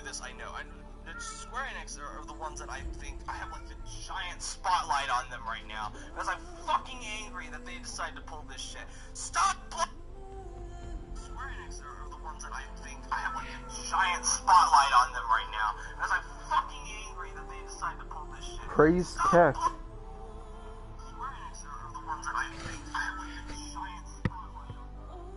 this, I know. Square Enix are the ones that I think I have like the giant spotlight on them right now because I'm fucking angry that they decided to pull this shit. Stop. Square Enix are the ones that I think I have like a giant spotlight on them right now because I'm fucking angry that they decided to pull this shit. Praise tech. Square Enix are the ones that I think I have like a giant spotlight on them.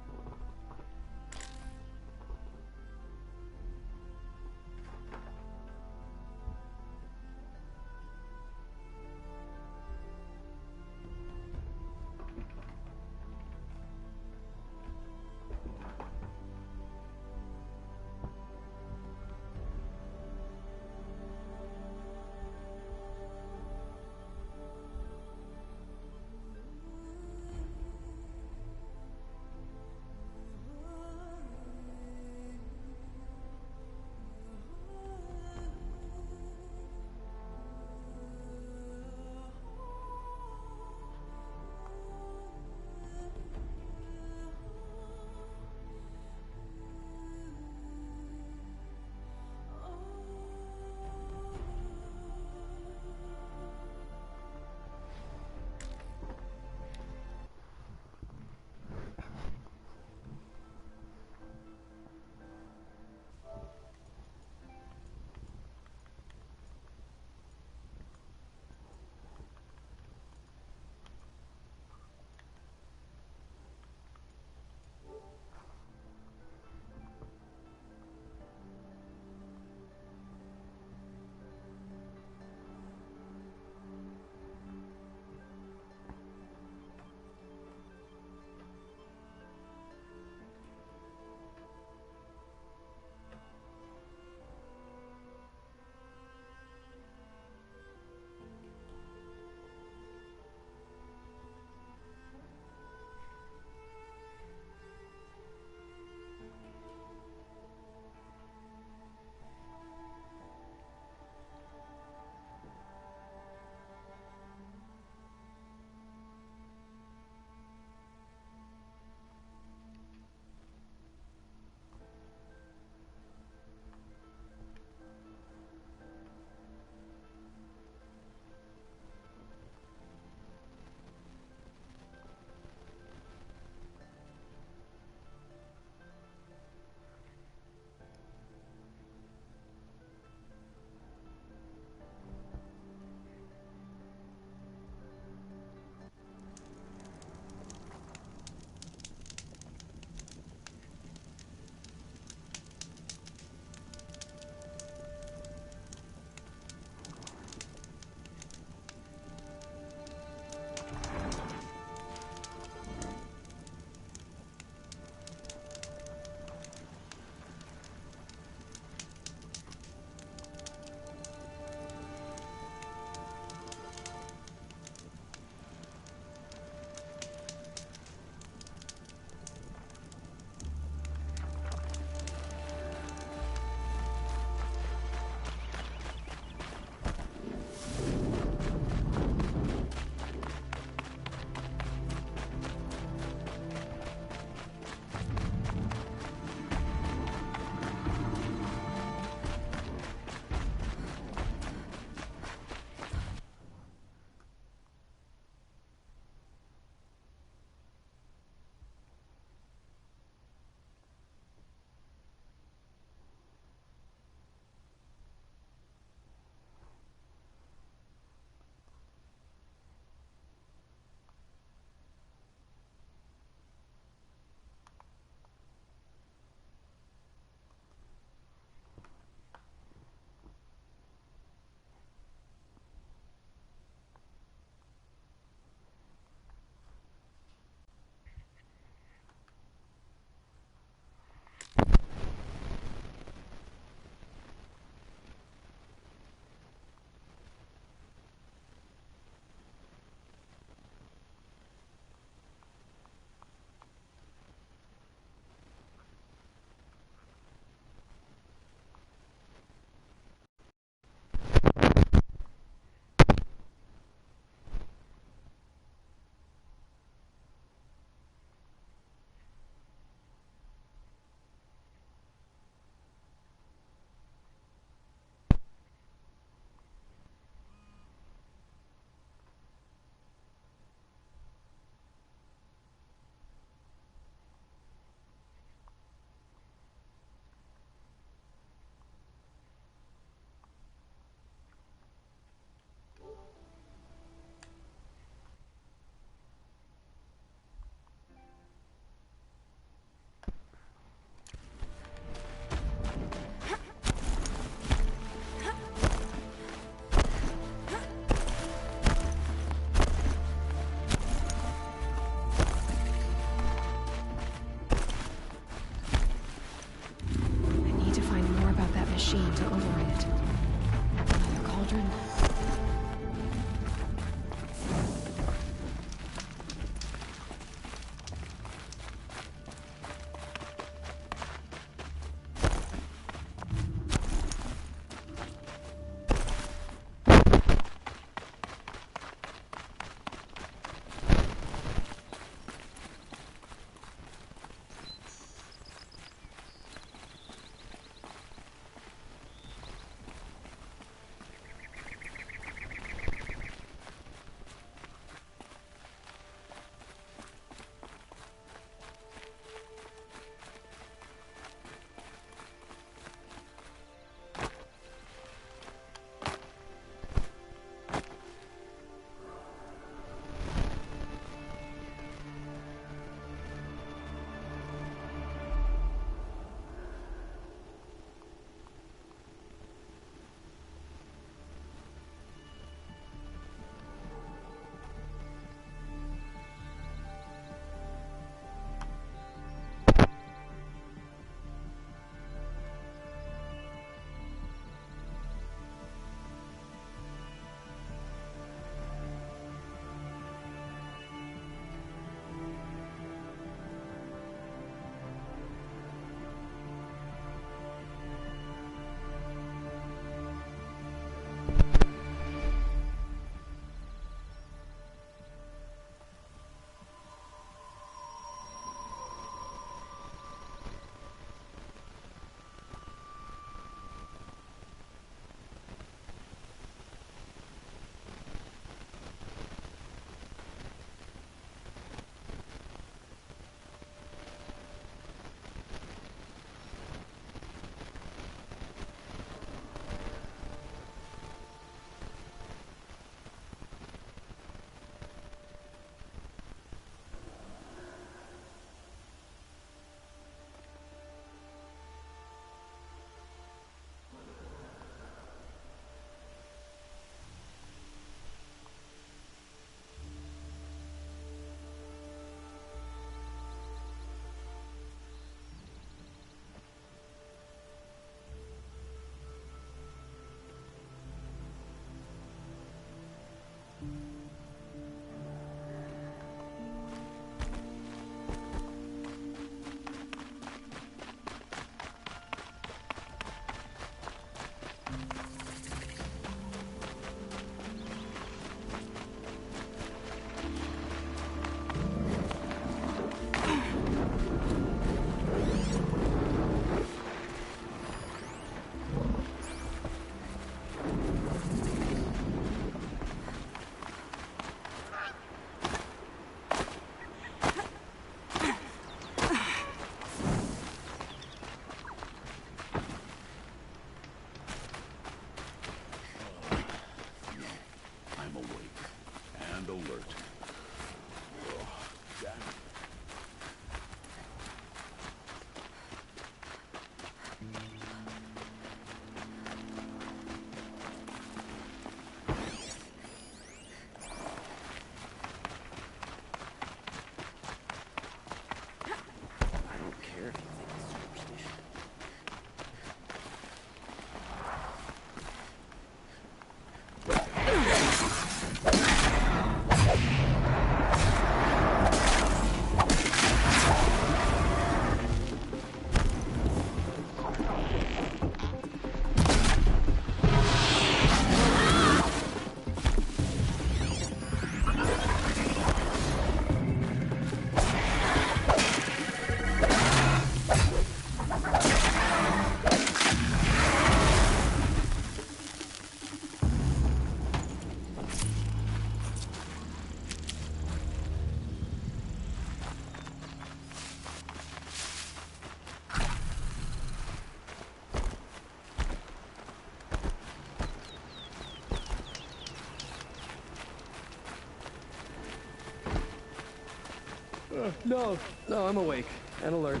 No, I'm awake and alert.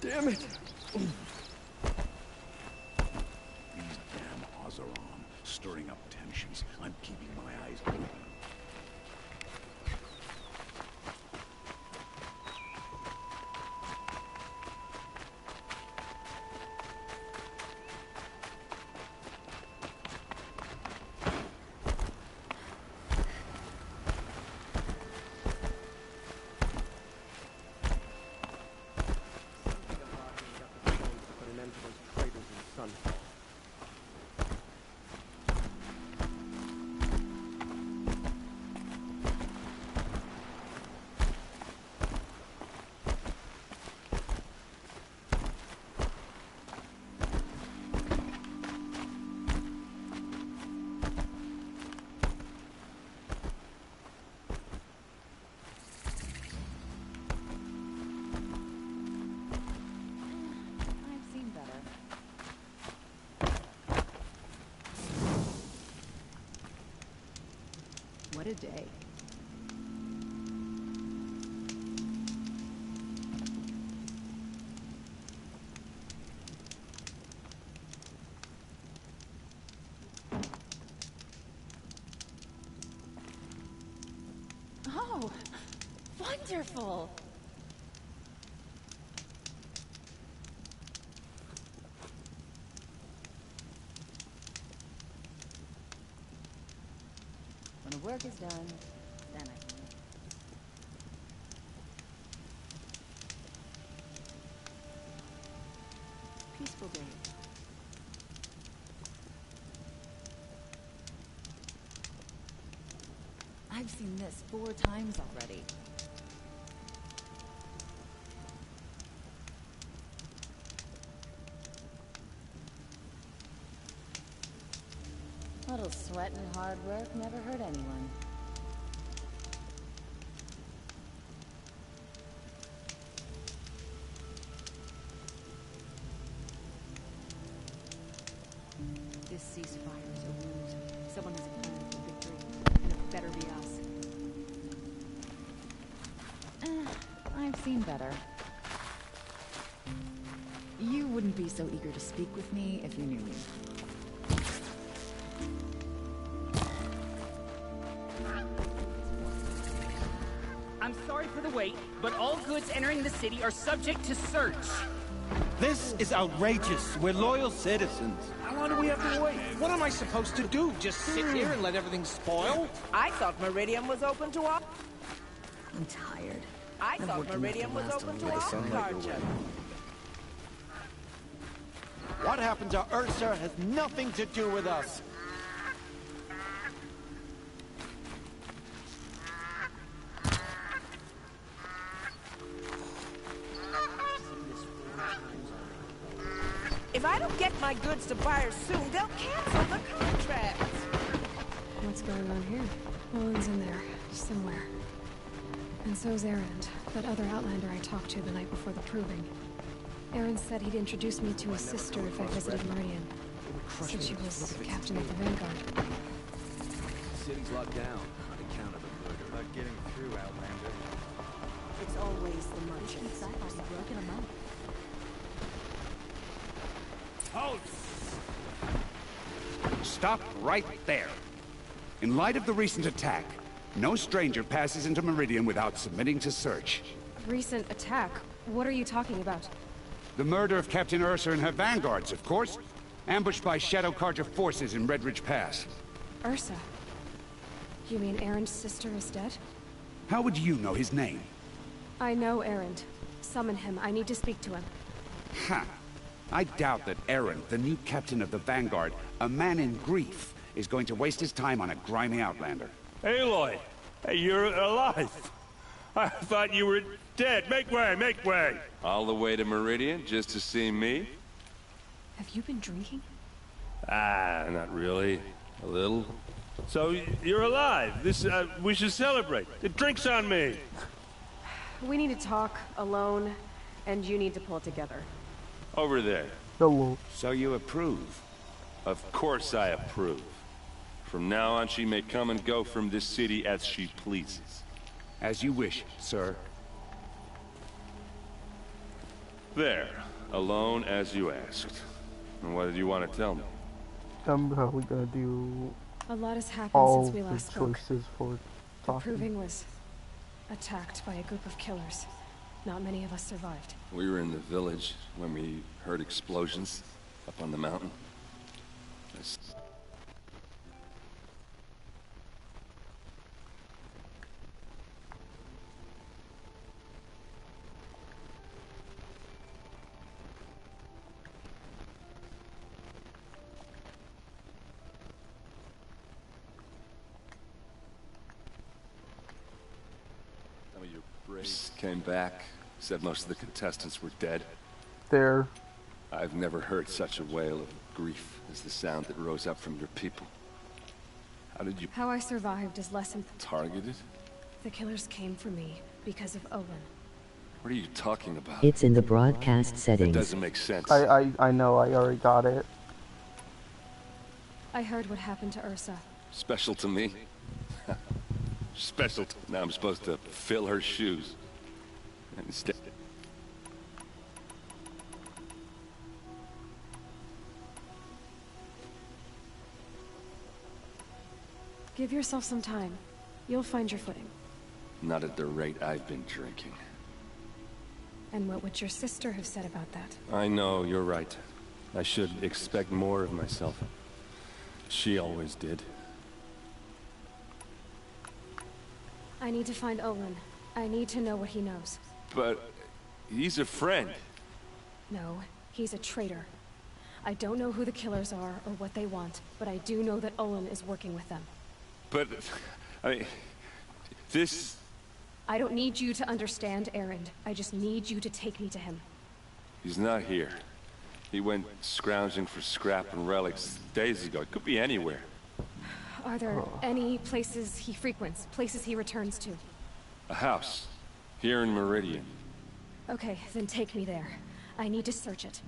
Damn it. These damn Oseram, stirring up tensions. I'm keeping my eyes open. What a day. Oh, wonderful. When the work is done, then I can leave. Peaceful day. I've seen this 4 times already. A little sweat and hard work never hurt anyone. This ceasefire is a ruse. Someone has a plan for victory, and it better be us. I've seen better. You wouldn't be so eager to speak with me if you knew me. I'm sorry for the wait, but all goods entering the city are subject to search. This is outrageous. We're loyal citizens. How long do we have to wait? What am I supposed to do? Just sit here and let everything spoil? I thought Meridian was open to all. I'm tired. I thought Meridian was open to all culture. What happened to Ursa has nothing to do with us. If I don't get my goods to buyers soon, they'll cancel the contract. What's going on here? Owen's in there, somewhere. And so's Erend, that other Outlander I talked to the night before the proving. Erend said he'd introduce me to his sister if I visited Meridian. Said she was captain of the Vanguard. The city's locked down on account of the murder. Not getting through, Outlander. It's always the merchants. I thought he'd broken them up. Stop right there. In light of the recent attack, no stranger passes into Meridian without submitting to search. Recent attack? What are you talking about? The murder of Captain Ursa and her vanguards, of course. Ambushed by Shadow Carja forces in Redridge Pass. Ursa? You mean Erend's sister is dead? How would you know his name? I know Erend. Summon him. I need to speak to him. Ha! I doubt that Erend, the new captain of the Vanguard, a man in grief, is going to waste his time on a grimy outlander. Aloy! Hey, you're alive! I thought you were dead. Make way, make way! All the way to Meridian just to see me? Have you been drinking? Ah, not really. A little. So, you're alive. This, we should celebrate. The drink's on me! We need to talk, alone, and you need to pull it together. Over there. Hello. So you approve? Of course I approve. From now on, she may come and go from this city as she pleases. As you wish, sir. There. Alone as you asked. And what did you want to tell me? I'm probably gonna do A lot has happened all since we the last spoke. choices for The talking. Proving was attacked by a group of killers. Not many of us survived. We were in the village when we heard explosions up on the mountain. Some of your braves came back, said most of the contestants were dead. There. I've never heard such a wail of grief as the sound that rose up from your people. How did you... How I survived is less important. Targeted? The killers came for me because of Olin. What are you talking about? It's in the broadcast settings. That doesn't make sense. I know, I already got it. I heard what happened to Ursa. Special to me? Special now I'm supposed to fill her shoes. And instead... Give yourself some time. You'll find your footing. Not at the rate I've been drinking. And what would your sister have said about that? I know, you're right. I should expect more of myself. She always did. I need to find Olin. I need to know what he knows. But he's a friend. No, he's a traitor. I don't know who the killers are or what they want, but I do know that Olin is working with them. But, I mean, this... I don't need you to understand, Erend. I just need you to take me to him. He's not here. He went scrounging for scrap and relics days ago. It could be anywhere. Are there any places he frequents, places he returns to? A house. Here in Meridian. Okay, then take me there. I need to search it.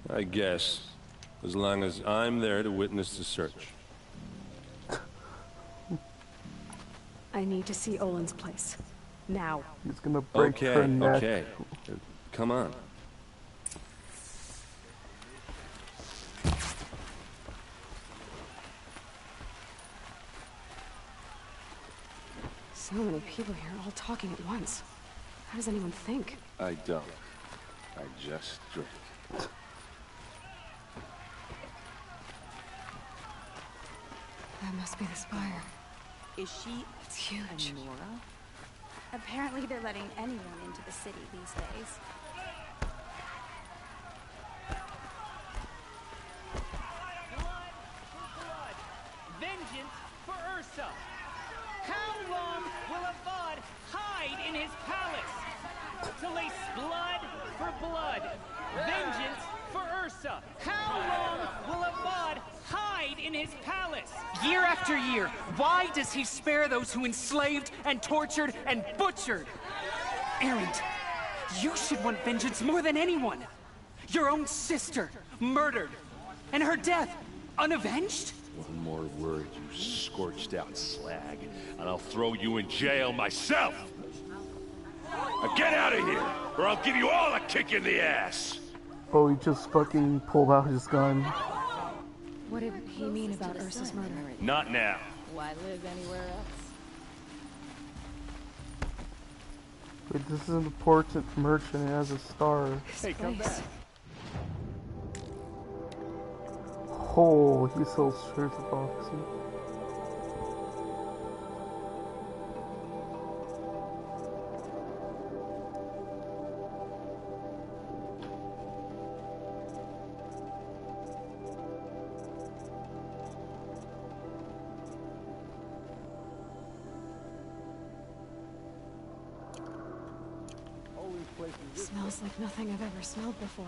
I guess. As long as I'm there to witness the search. I need to see Olin's place. Now. He's gonna break her neck. Okay. Come on. So many people here, all talking at once. How does anyone think? I don't. I just drink. That must be the spire. Is she It's huge. Nora? Apparently they're letting anyone into the city these days. Vengeance for Ursa. How long will Avad hide in his palace? Till they blood for blood. Vengeance for Ursa. How long will Avad hide in his palace? Year after year, why does he spare those who enslaved and tortured and butchered? Erend, you should want vengeance more than anyone. Your own sister, murdered, and her death, unavenged? One more word, you scorched out slag, and I'll throw you in jail myself! Now get out of here, or I'll give you all a kick in the ass! Oh, he just fucking pulled out his gun. What did he mean about Ursa's murder? Not now. Why live anywhere else? Wait, this is an important merchant. It has a star. Hey, come back. Oh, he sells shirts of boxing. Smells like nothing I've ever smelled before.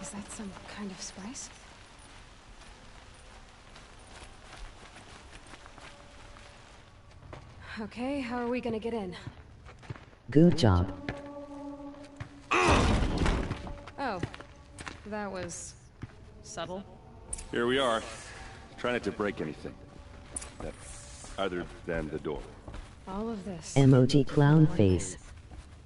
Is that some kind of spice? Okay, how are we gonna get in? Good job. Oh, that was subtle. Here we are. Try not to break anything. Other than the door. All of this. Emoji clown face.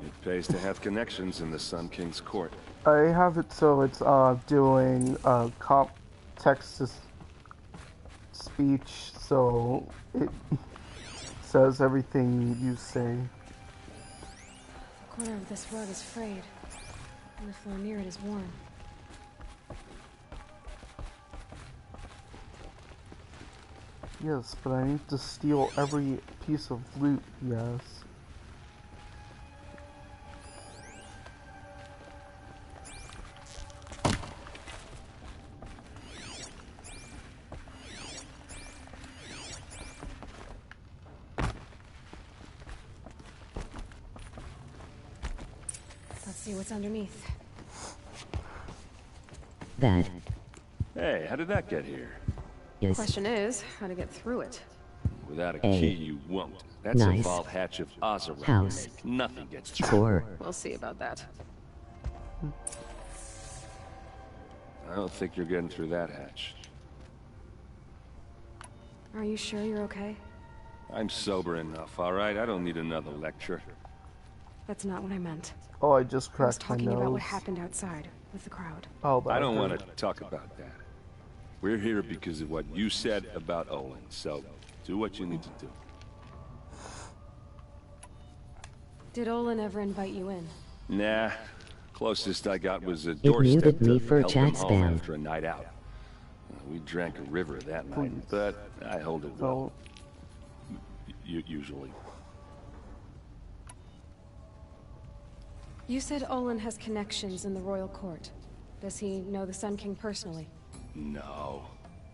It pays to have connections in the Sun King's court. I have it so it's doing text to speech, so it says everything you say. The corner of this rug is frayed, and the floor near it is worn. Yes, but I need to steal every piece of loot, yes. Let's see what's underneath. That. Hey, how did that get here? Yes. Question is, how to get through it. Without a key, you won't. That's Nice. a vault hatch of Oseram. House. Nothing gets through. Core. We'll see about that. I don't think you're getting through that hatch. Are you sure you're okay? I'm sober enough, all right? I don't need another lecture. That's not what I meant. Oh, I just I was cracked my talking about what nose. happened outside with the crowd. Oh, that I don't hurt. want to talk about that. We're here because of what you said about Olin, so do what you need to do. Did Olin ever invite you in? Nah. Closest I got was a It doorstep muted me to for help him chat home spam. after a night out. We drank a river that night, but I hold it well. Usually. You said Olin has connections in the royal court. Does he know the Sun King personally? No.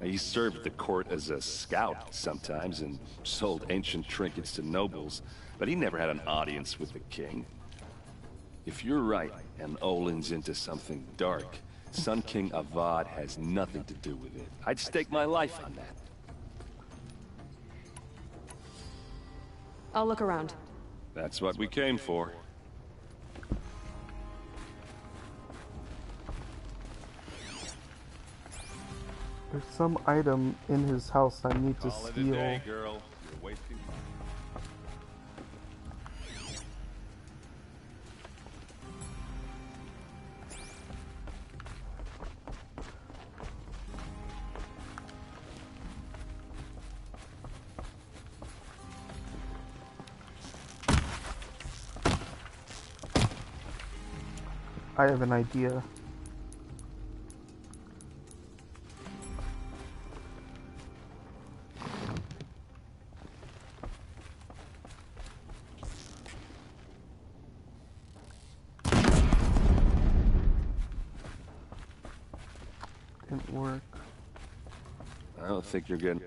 He served the court as a scout sometimes and sold ancient trinkets to nobles, but he never had an audience with the king. If you're right, and Olin's into something dark, Sun King Avad has nothing to do with it. I'd stake my life on that. I'll look around. That's what we came for. There's some item in his house I need to Call it a steal. day, girl. You're wasting time. I have an idea. Didn't work. I don't think you're getting...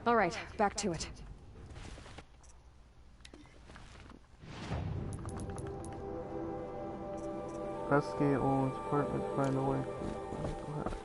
All right, back to it. Investigate Olin's apartment, find a way through the hatch.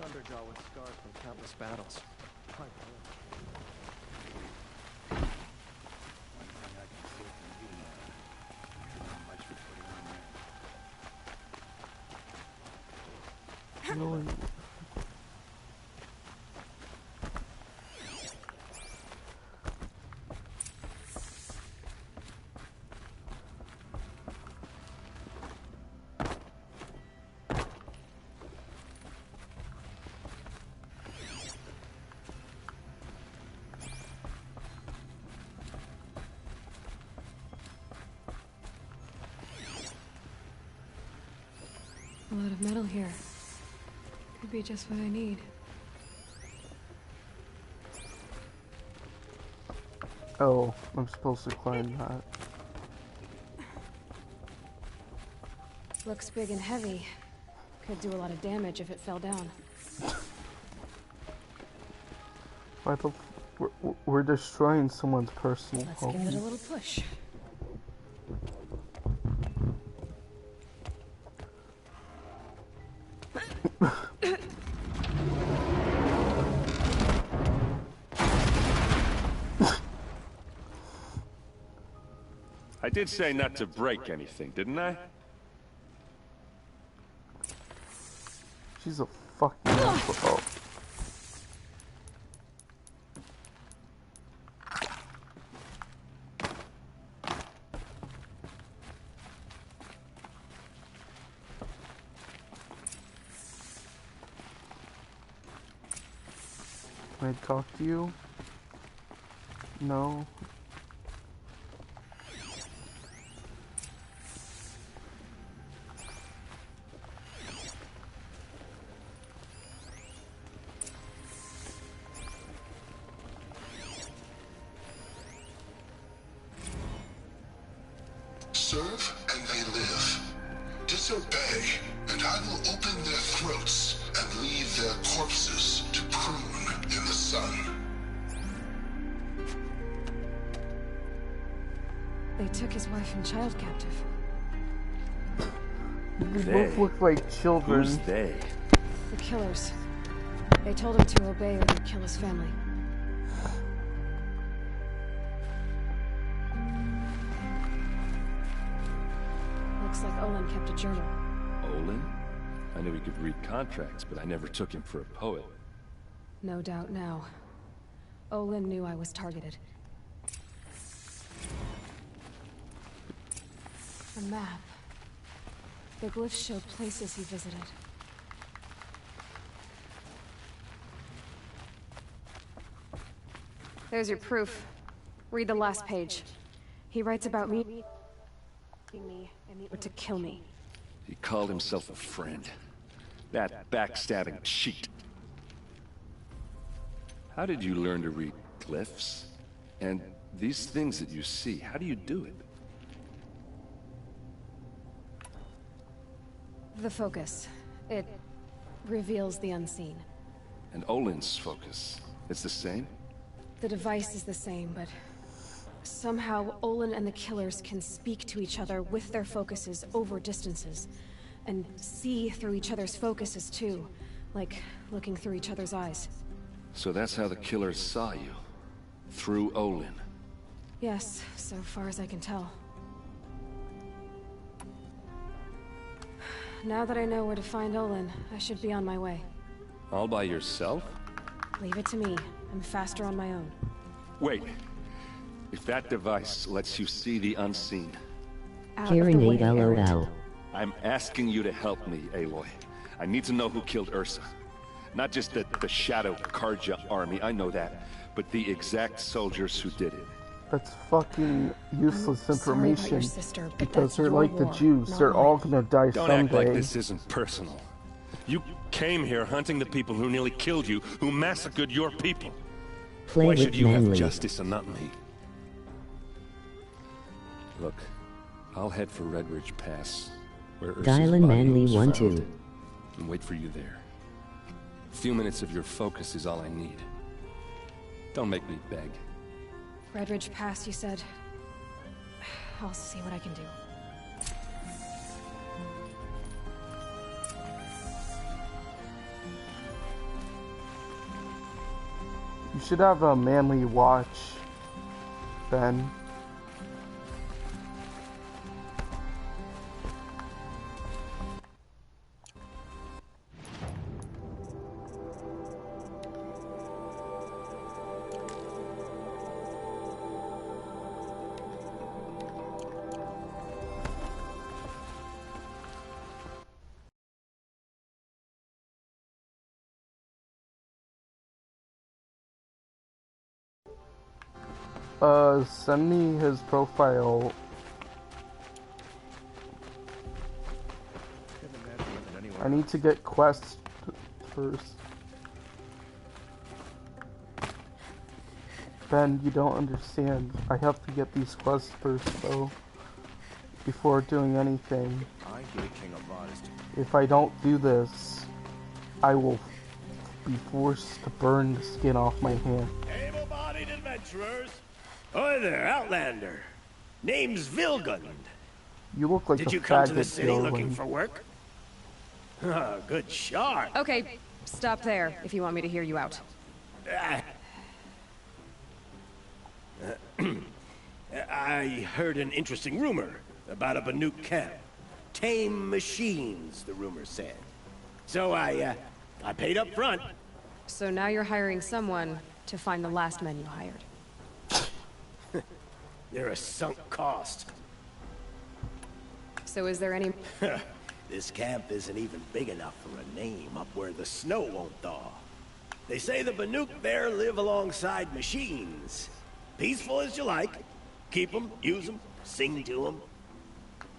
Thunderjaw was scarred from countless battles. Really? A lot of metal here. Could be just what I need. Oh, I'm supposed to climb that. Looks big and heavy. Could do a lot of damage if it fell down. Why the we're destroying someone's personal Let's home. give it a little push. I did say not to break anything, didn't I? She's a fucking asshole. Can I talk to you? No. Serve and they live. Disobey, and I will open their throats and leave their corpses to prune in the sun. They took his wife and child captive. They both look like children. Who's they? The killers. They told him to obey or they'd kill his family. Looks like Olin kept a journal. Olin? I knew he could read contracts, but I never took him for a poet. No doubt now. Olin knew I was targeted. A map. The glyphs show places he visited. There's your proof. Read the last page. He writes about me and to kill me. He called himself a friend. That backstabbing cheat. How did you learn to read glyphs? And these things that you see, how do you do it? The focus. It reveals the unseen. And Olin's focus, it's the same? The device is the same, but somehow Olin and the killers can speak to each other with their focuses over distances. And see through each other's focuses too. Like looking through each other's eyes. So that's how the killers saw you? Through Olin? Yes, so far as I can tell. Now that I know where to find Olin, I should be on my way. All by yourself? Leave it to me. I'm faster on my own. Wait. If that device lets you see the unseen... Hearing aid LOL. I'm asking you to help me, Aloy. I need to know who killed Ursa. Not just the Shadow Karja army, I know that, but the exact soldiers who did it. That's fucking useless information. Sister, because they're like the Jews. They're all gonna die Don't someday. act like this isn't personal. You came here hunting the people who nearly killed you, who massacred your people. Play Why with should you have Manly. justice and not me? Look, I'll head for Red Ridge Pass, where Ursa's Dylan body Manly was 1-2. found, and wait for you there. A few minutes of your focus is all I need. Don't make me beg. Red Ridge Pass, you said. I'll see what I can do. You should have a Manly watch, Ben. Send me his profile. I need to get quests first. Ben, you don't understand. I have to get these quests first, though, before doing anything. If I don't do this, I will be forced to burn the skin off my hand. Able-bodied adventurers. Hi there, Outlander. Name's Vilgund. You look like Did a you come to the faggot, city looking Dylan. for work? Ah, good shot. Okay, stop there if you want me to hear you out. I heard an interesting rumor about a Banuk camp. Tame machines, the rumor said. So I paid up front. So now you're hiring someone to find the last men you hired. They're a sunk cost. So is there any... This camp isn't even big enough for a name up where the snow won't thaw. They say the Banuk there live alongside machines. Peaceful as you like. Keep them, use them, sing to them.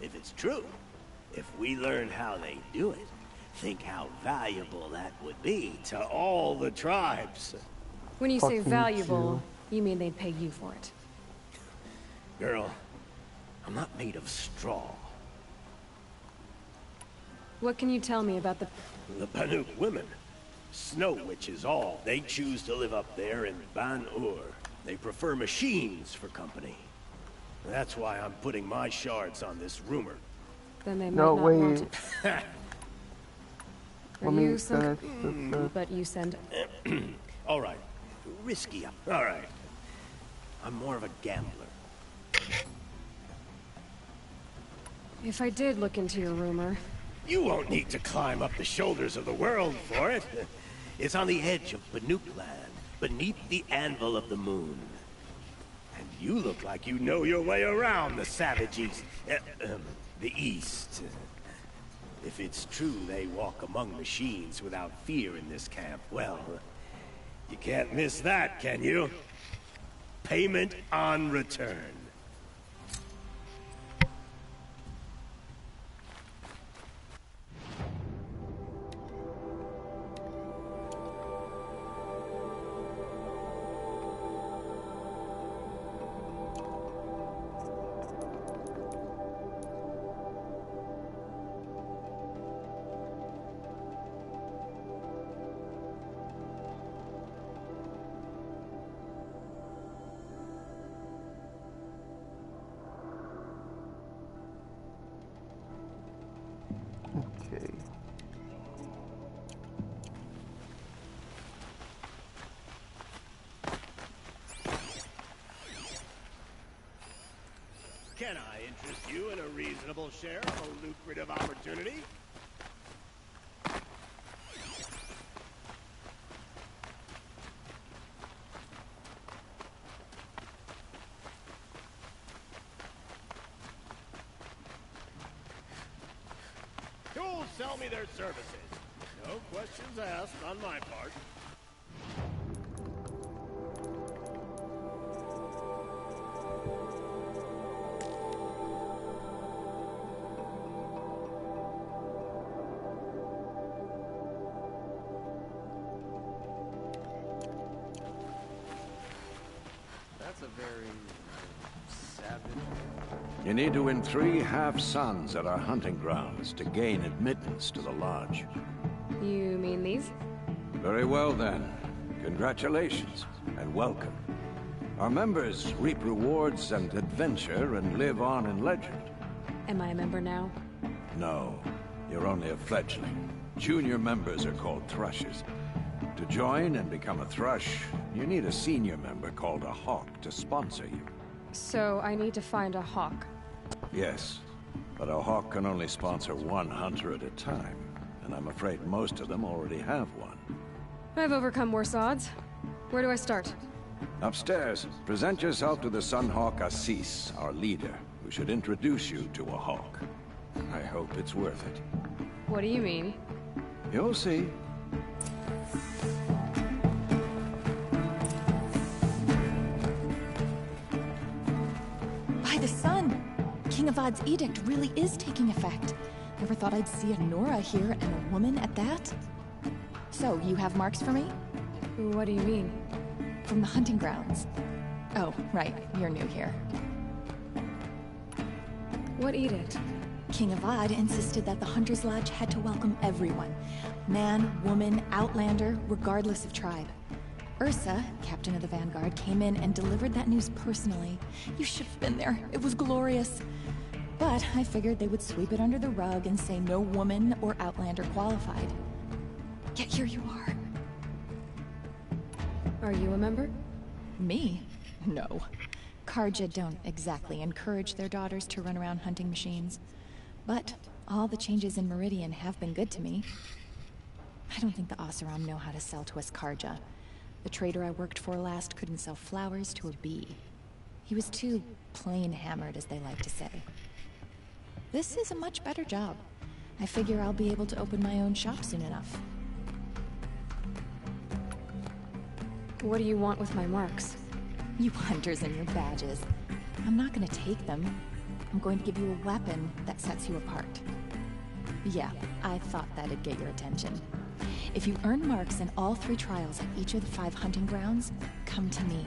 If it's true, if we learn how they do it, think how valuable that would be to all the tribes. When you say valuable, you mean they'd pay you for it. Girl, I'm not made of straw. What can you tell me about the Banuk women? Snow witches all. They choose to live up there in Ban-Ur. They prefer machines for company. That's why I'm putting my shards on this rumor. Then they might not want it. Let me finish this. But you send... All right. Risky. All right. I'm more of a gambler. If I did look into your rumor... You won't need to climb up the shoulders of the world for it. It's on the edge of Banuk land, beneath the anvil of the moon. And you look like you know your way around the savage east. The east. If it's true they walk among machines without fear in this camp, well, you can't miss that, can you? Payment on return. Okay. Can I interest you in a reasonable share of a lucrative opportunity? Who'll sell me their services? No questions asked on my part. That's a very savage. You need to win 3 half-suns at our hunting grounds to gain admittance to the lodge. You mean these? Very well then. Congratulations, and welcome. Our members reap rewards and adventure and live on in legend. Am I a member now? No, you're only a fledgling. Junior members are called thrushes. To join and become a thrush, you need a senior member called a hawk to sponsor you. So I need to find a hawk. Yes, but a hawk can only sponsor 1 hunter at a time, and I'm afraid most of them already have one. I've overcome worse odds. Where do I start? Upstairs, present yourself to the Sunhawk Assis, our leader, who should introduce you to a hawk. I hope it's worth it. What do you mean? You'll see. By the sun! King Avad's edict really is taking effect. Never thought I'd see a Nora here, and a woman at that. So, you have marks for me? What do you mean? From the hunting grounds. Oh, right, you're new here. What edict? King Avad insisted that the Hunter's Lodge had to welcome everyone. Man, woman, outlander, regardless of tribe. Ursa, captain of the Vanguard, came in and delivered that news personally. You should have been there. It was glorious. But I figured they would sweep it under the rug and say no woman or outlander qualified. Yet here you are. Are you a member? Me? No. Carja don't exactly encourage their daughters to run around hunting machines. But all the changes in Meridian have been good to me. I don't think the Oseram know how to sell to us Carja. The trader I worked for last couldn't sell flowers to a bee. He was too plain-hammered, as they like to say. This is a much better job. I figure I'll be able to open my own shop soon enough. What do you want with my marks? You hunters and your badges. I'm not gonna take them. I'm going to give you a weapon that sets you apart. Yeah, I thought that'd get your attention. If you earn marks in all 3 trials at each of the 5 hunting grounds, come to me.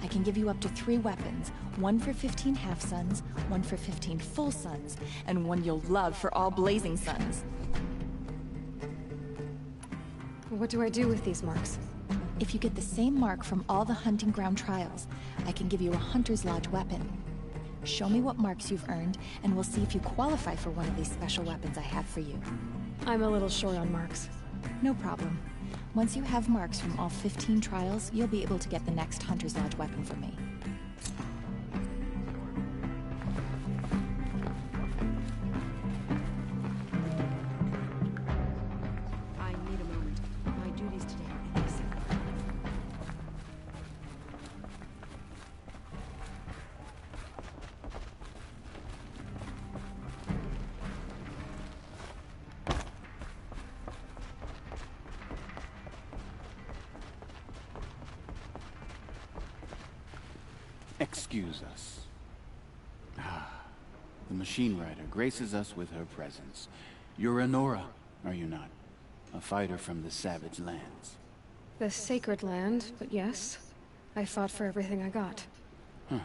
I can give you up to 3 weapons, 1 for 15 half-suns, 1 for 15 full suns, and 1 you'll love for all blazing suns. What do I do with these marks? If you get the same mark from all the hunting ground trials, I can give you a Hunter's Lodge weapon. Show me what marks you've earned, and we'll see if you qualify for one of these special weapons I have for you. I'm a little short on marks. No problem. Once you have marks from all 15 trials, you'll be able to get the next Hunter's Lodge weapon from me. I need a moment. My duties today are innocent. Excuse us. The machine rider graces us with her presence. You're a Nora, are you not? A fighter from the Savage Lands. The Sacred Land, but yes. I fought for everything I got. Huh.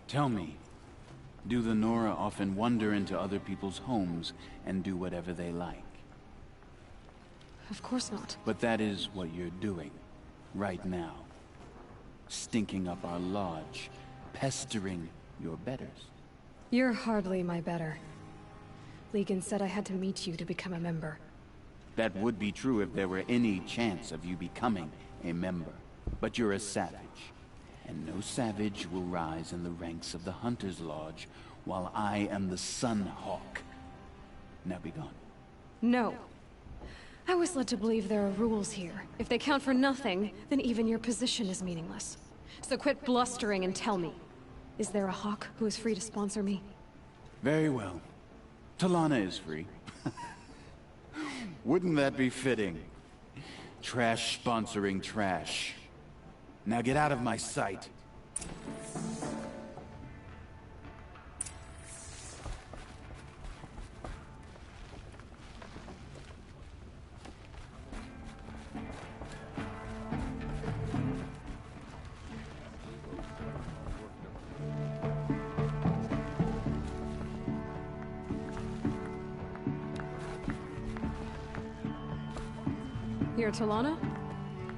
Tell me, do the Nora often wander into other people's homes and do whatever they like? Of course not. But that is what you're doing, right now. Stinking up our lodge, pestering your betters. You're hardly my better. Legan said I had to meet you to become a member. That would be true if there were any chance of you becoming a member. But you're a savage, and no savage will rise in the ranks of the Hunter's Lodge while I am the Sun Hawk. Now be gone. No. I was led to believe there are rules here. If they count for nothing, then even your position is meaningless. So quit blustering and tell me. Is there a Hawk who is free to sponsor me? Very well. Talana is free. Wouldn't that be fitting? Trash sponsoring trash. Now get out of my sight. You're Talana?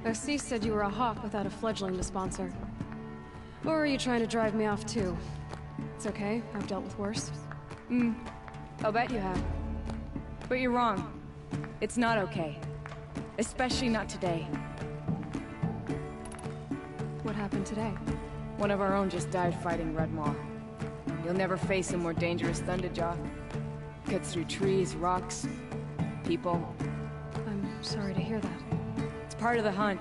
Assis said you were a Hawk without a fledgling to sponsor. Or are you trying to drive me off too? It's okay, I've dealt with worse. I'll bet you have. But you're wrong. It's not okay. Especially not today. What happened today? One of our own just died fighting Red Maw. You'll never face a more dangerous Thunderjaw. Cuts through trees, rocks, people. I'm sorry to hear that. It's part of the hunt.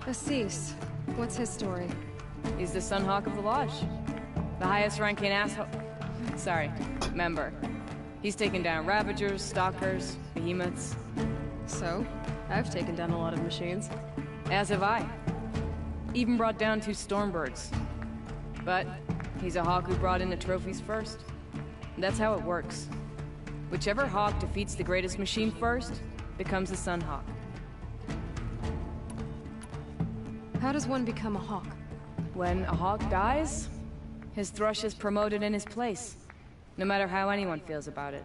Assis, what's his story? He's the Sunhawk of the Lodge. The highest ranking member. He's taken down Ravagers, Stalkers, Behemoths. So, I've taken down a lot of machines. As have I. Even brought down 2 Stormbirds. But he's a Hawk who brought in the trophies first. That's how it works. Whichever Hawk defeats the greatest machine first, becomes a Sunhawk. How does one become a Hawk? When a Hawk dies, his Thrush is promoted in his place, no matter how anyone feels about it.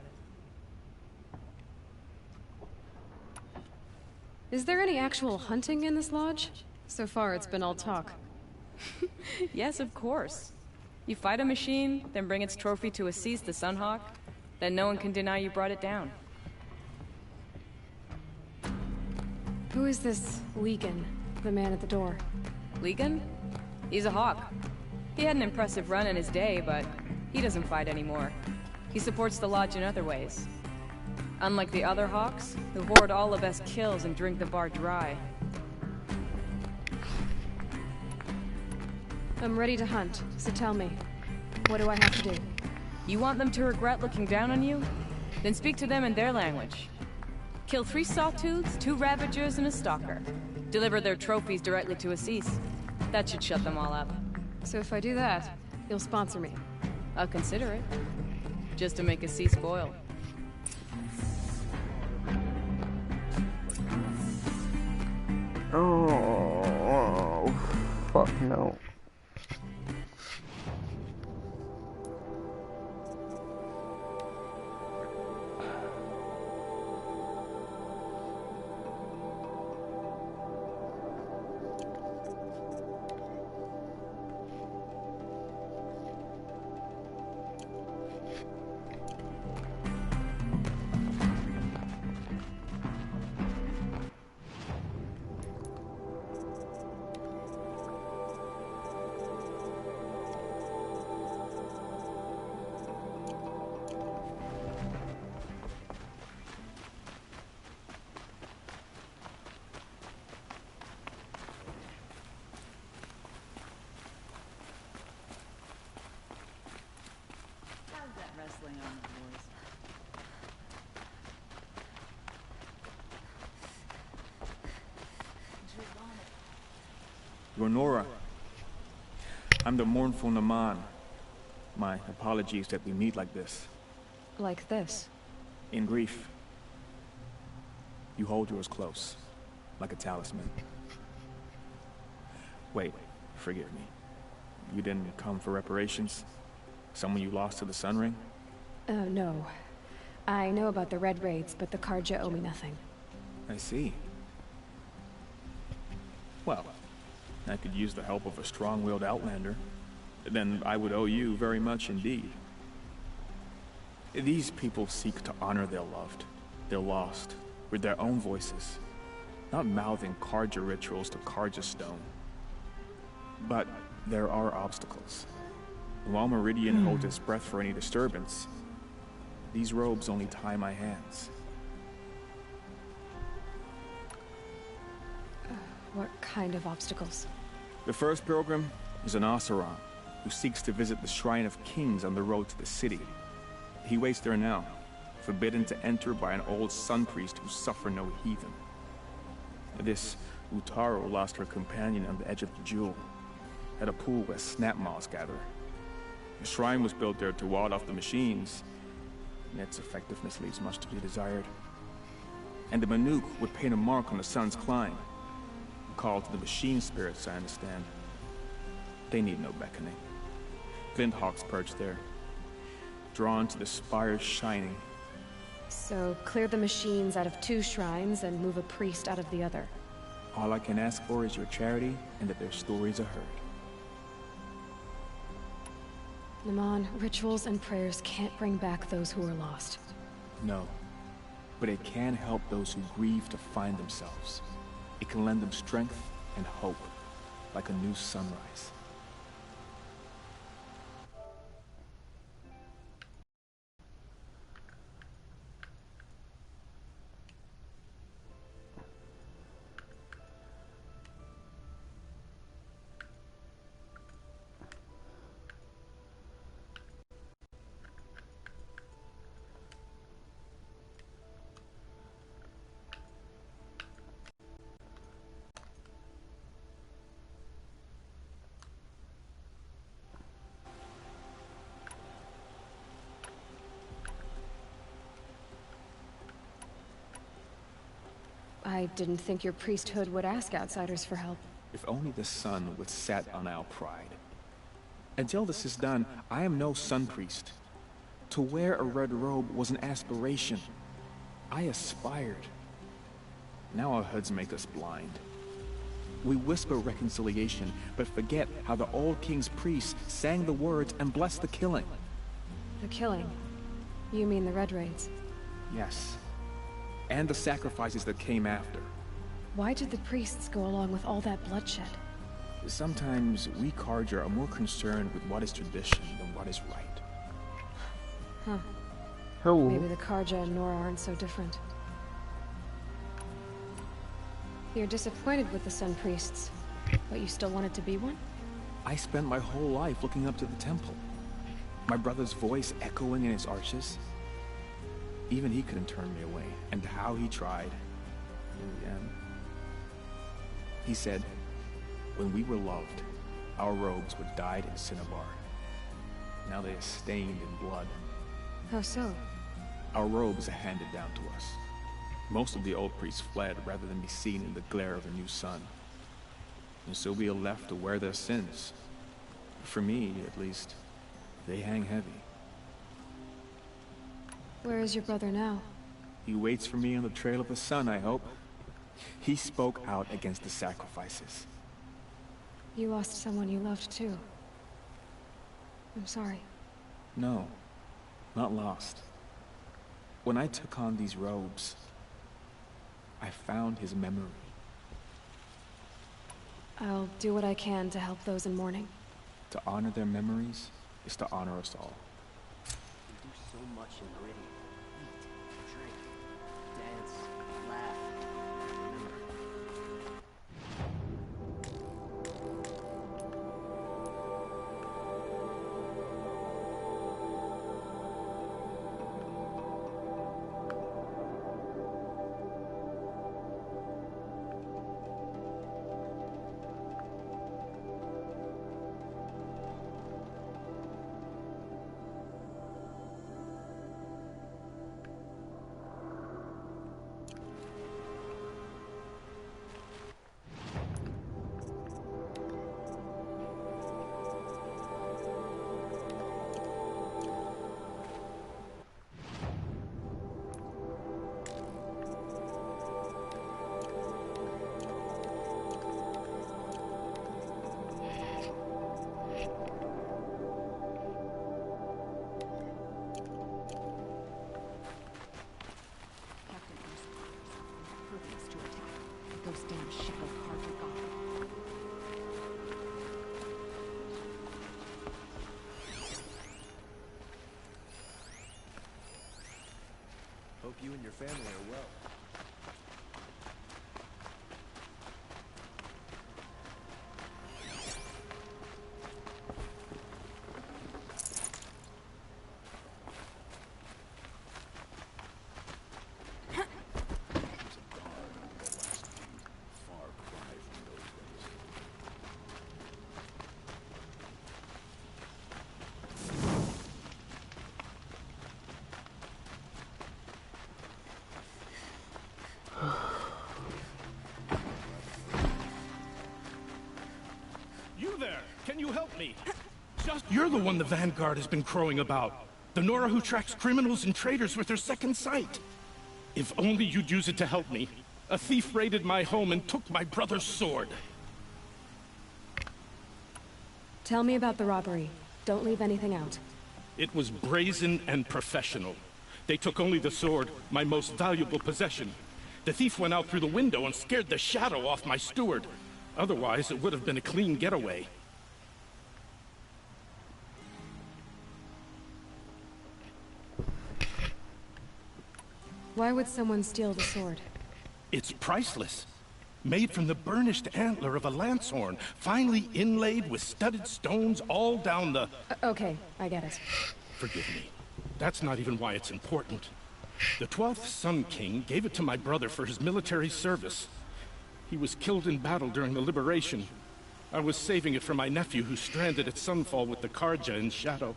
Is there any actual hunting in this lodge? So far, it's been all talk. Yes, of course. You fight a machine, then bring its trophy to Assis the Sunhawk, then no one can deny you brought it down. Who is this Legan, the man at the door? Legan? He's a Hawk. He had an impressive run in his day, but he doesn't fight anymore. He supports the Lodge in other ways. Unlike the other Hawks, who hoard all the best kills and drink the bar dry. I'm ready to hunt, so tell me, what do I have to do? You want them to regret looking down on you? Then speak to them in their language. Kill 3 Sawtooths, 2 Ravagers, and a Stalker. Deliver their trophies directly to Assis. That should shut them all up. So if I do that, you'll sponsor me? I'll consider it. Just to make Assis spoil. Oh, fuck no. Wrestling on the boys. Ronora, I'm the mournful Naman. My apologies that we meet like this. Like this? In grief. You hold yours close, like a talisman. Wait, forgive me. You didn't come for reparations? Someone you lost to the Sun Ring? No. I know about the Red Raids, but the Carja owe me nothing. I see. Well, I could use the help of a strong-willed outlander. Then I would owe you very much indeed. These people seek to honor their loved, their lost, with their own voices, not mouthing Carja rituals to Carja stone. But there are obstacles. While Meridian holds its breath for any disturbance, these robes only tie my hands. What kind of obstacles? The first pilgrim is an Oseram, who seeks to visit the Shrine of Kings on the road to the city. He waits there now, forbidden to enter by an old sun priest who suffer no heathen. This Utaru lost her companion on the edge of the Jewel, at a pool where snap moths gather. The shrine was built there to ward off the machines, and its effectiveness leaves much to be desired. And the Banuk would paint a mark on the sun's climb, a call to the machine spirits, I understand. They need no beckoning. Glint hawks perch there, drawn to the spires shining. So clear the machines out of 2 shrines and move a priest out of the other. All I can ask for is your charity and that their stories are heard. Naman, rituals and prayers can't bring back those who are lost. No, but it can help those who grieve to find themselves. It can lend them strength and hope, like a new sunrise. I didn't think your priesthood would ask outsiders for help. If only the sun would set on our pride. Until this is done, I am no sun priest. To wear a red robe was an aspiration. I aspired. Now our hoods make us blind. We whisper reconciliation, but forget how the old king's priests sang the words and blessed the killing. The killing? You mean the Red Raids? Yes. And the sacrifices that came after. Why did the priests go along with all that bloodshed? Sometimes we Carja are more concerned with what is tradition than what is right. Huh. Oh. Maybe the Carja and Nora aren't so different. You're disappointed with the Sun Priests, but you still wanted to be one? I spent my whole life looking up to the temple. My brother's voice echoing in its arches. Even he couldn't turn me away, and how he tried. In the end. He said, when we were loved, our robes were dyed in cinnabar. Now they are stained in blood. How so? Our robes are handed down to us. Most of the old priests fled rather than be seen in the glare of the new sun. And so we are left to wear their sins. For me, at least, they hang heavy. Where is your brother now? He waits for me on the trail of the sun, I hope. He spoke out against the sacrifices. You lost someone you loved too. I'm sorry. No, not lost. When I took on these robes, I found his memory. I'll do what I can to help those in mourning. To honor their memories is to honor us all. We do so much in Meridian. Eat, drink, dance, laugh, remember. Hope you and your family are well. Can you help me? You're the one the Vanguard has been crowing about. The Nora who tracks criminals and traitors with her second sight. If only you'd use it to help me. A thief raided my home and took my brother's sword. Tell me about the robbery. Don't leave anything out. It was brazen and professional. They took only the sword, my most valuable possession. The thief went out through the window and scared the shadow off my steward. Otherwise, it would have been a clean getaway. Why would someone steal the sword? It's priceless. Made from the burnished antler of a lancehorn, finely inlaid with studded stones all down the... Okay, I get it. Forgive me. That's not even why it's important. The 12th Sun King gave it to my brother for his military service. He was killed in battle during the Liberation. I was saving it for my nephew who's stranded at Sunfall with the Carja in Shadow.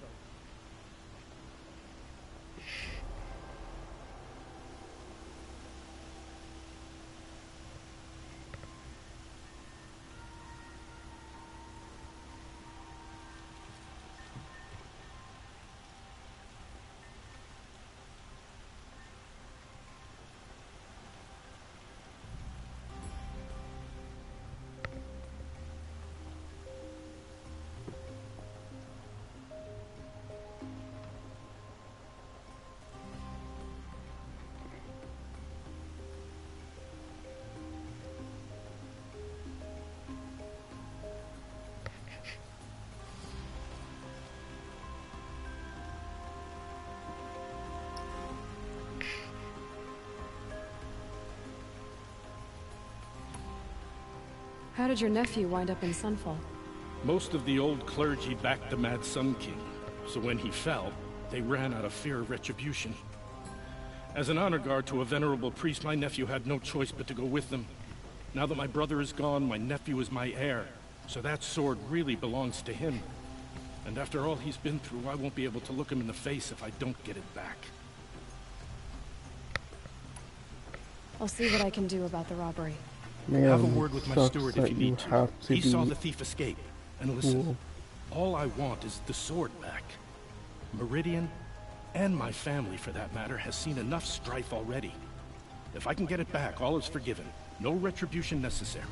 How did your nephew wind up in Sunfall? Most of the old clergy backed the Mad Sun King, so when he fell, they ran out of fear of retribution. As an honor guard to a venerable priest, my nephew had no choice but to go with them. Now that my brother is gone, my nephew is my heir, so that sword really belongs to him. And after all he's been through, I won't be able to look him in the face if I don't get it back. I'll see what I can do about the robbery. Man, have a word with my steward if you need to. He be... saw the thief escape. And listen, all I want is the sword back. Meridian, and my family for that matter, has seen enough strife already. If I can get it back, all is forgiven. No retribution necessary.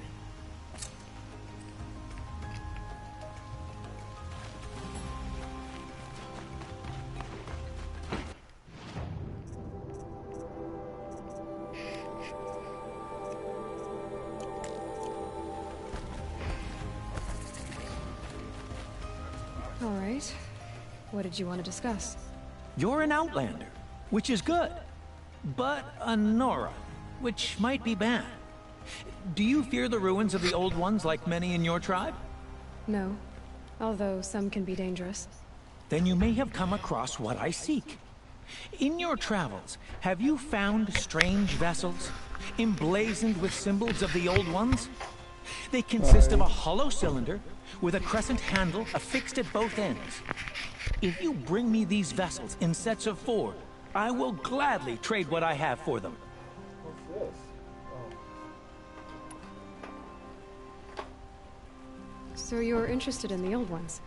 All right. What did you want to discuss? You're an outlander, which is good. But a Nora, which might be bad. Do you fear the ruins of the Old Ones like many in your tribe? No. Although some can be dangerous. Then you may have come across what I seek. In your travels, have you found strange vessels, emblazoned with symbols of the Old Ones? They consist of a hollow cylinder with a crescent handle affixed at both ends. If you bring me these vessels in sets of 4, I will gladly trade what I have for them. What's this? So you're interested in the Old Ones?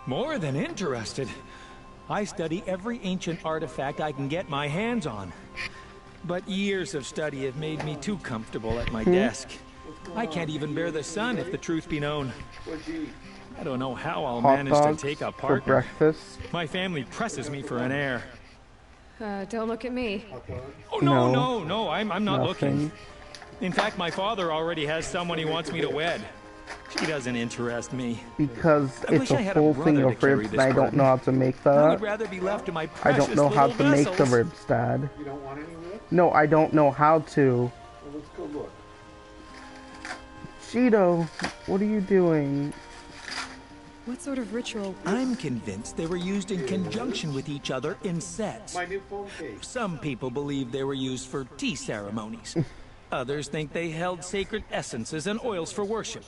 More than interested. I study every ancient artifact I can get my hands on. But years of study have made me too comfortable at my desk. I can't even bear the sun, if the truth be known. I don't know how I'll manage to take a partner. For breakfast. My family presses me for an heir. Don't look at me. Oh, no, I'm not looking. In fact, my father already has someone he wants me to wed. She doesn't interest me. Because it's a whole thing of ribs and I don't know how to make that. I would rather be left to my precious I don't know how to make the ribs, Dad. You don't want any ribs? No, I don't know how to. Well, let's go look. Cheeto, what are you doing? What sort of ritual? I'm convinced they were used in conjunction with each other in sets. My new phone case. Some people believe they were used for tea ceremonies. Others think they held sacred essences and oils for worship.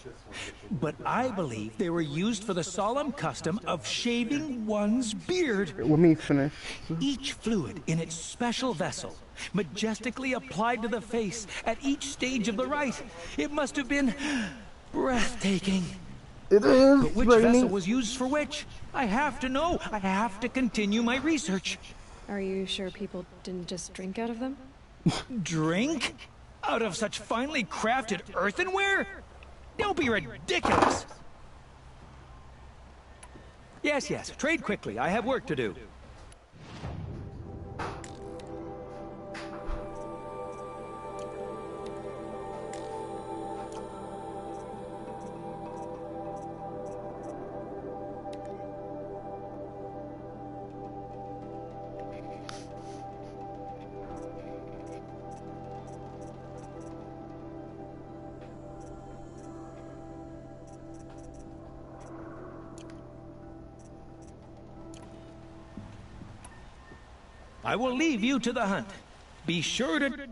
But I believe they were used for the solemn custom of shaving one's beard. Let me finish. Each fluid in its special vessel, majestically applied to the face at each stage of the rite. It must have been breathtaking. It is. But which vessel was used for which? I have to know. I have to continue my research. Are you sure people didn't just drink out of them? Drink? Out of such finely crafted earthenware? Don't be ridiculous! Yes, trade quickly. I have work to do. I will leave you to the hunt. Be sure to...